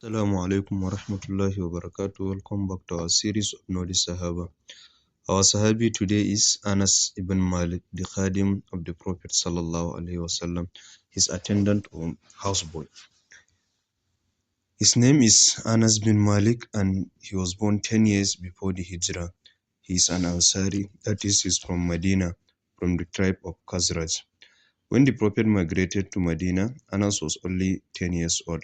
Assalamu alaikum wa rahmatullahi wa barakatuh. Welcome back to our series of Know the Sahaba. Our Sahabi today is Anas ibn Malik, the Khadim of the Prophet Sallallahu Alaihi Wasallam, his attendant or houseboy. His name is Anas bin Malik and he was born 10 years before the Hijrah. He is an Ansari, that is, he's from Medina, from the tribe of Khazraj. When the Prophet migrated to Medina, Anas was only 10 years old.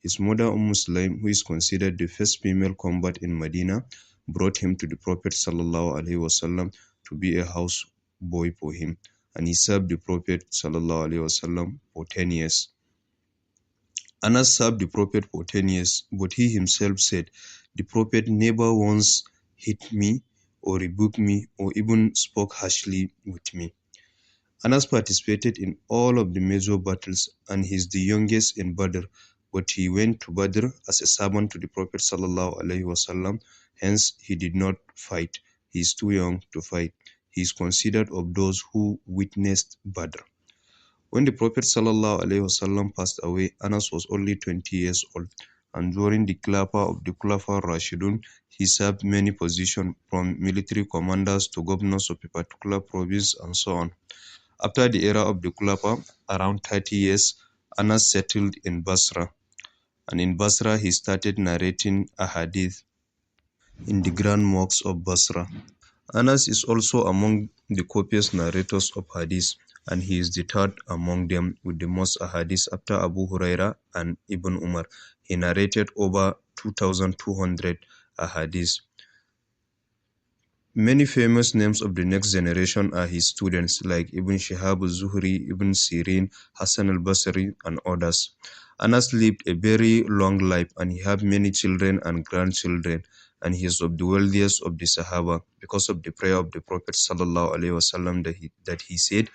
His mother Sulaim, who is considered the first female convert in Medina, brought him to the Prophet ﷺ to be a house boy for him, and he served the Prophet ﷺ for 10 years. Anas served the Prophet for 10 years, but he himself said, "The Prophet never once hit me or rebuked me or even spoke harshly with me." Anas participated in all of the major battles and he is the youngest in Badr, but he went to Badr as a servant to the Prophet ﷺ, hence he did not fight. He is too young to fight. He is considered of those who witnessed Badr. When the Prophet ﷺ passed away, Anas was only 20 years old, and during the Khilafah of the Khulafa Rashidun, he served many positions from military commanders to governors of a particular province and so on. After the era of the Khulafa, around 30 years, Anas settled in Basra. And in Basra, he started narrating a hadith in the grand mosques of Basra. Anas is also among the copious narrators of hadith, and he is the third among them with the most ahadith after Abu Huraira and Ibn Umar. He narrated over 2,200 ahadith. Many famous names of the next generation are his students like Ibn Shihab al-Zuhri, Ibn Sirin, Hassan al-Basri, and others. Anas lived a very long life and he had many children and grandchildren, and he is of the wealthiest of the Sahaba because of the prayer of the Prophet ﷺ that he said,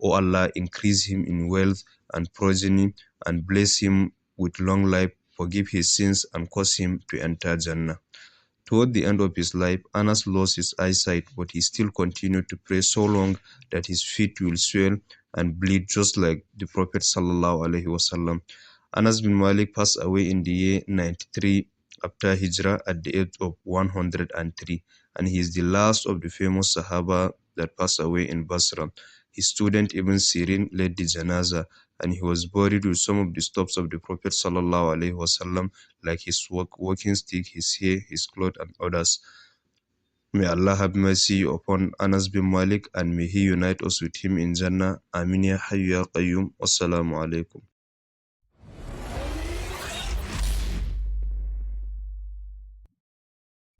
"O Allah, increase him in wealth and progeny and bless him with long life, forgive his sins and cause him to enter Jannah." Toward the end of his life, Anas lost his eyesight, but he still continued to pray so long that his feet will swell and bleed just like the Prophet ﷺ. Anas bin Malik passed away in the year 93 after Hijrah at the age of 103, and he is the last of the famous Sahaba that passed away in Basra. His student Ibn Sirin led the Janaza, and he was buried with some of the stuffs of the Prophet ﷺ, like his walking stick, his hair, his clothes, and others. May Allah have mercy upon Anas bin Malik and may He unite us with him in Jannah. Amin ya Hayyu ya Qayyum. Wassalamu alaikum.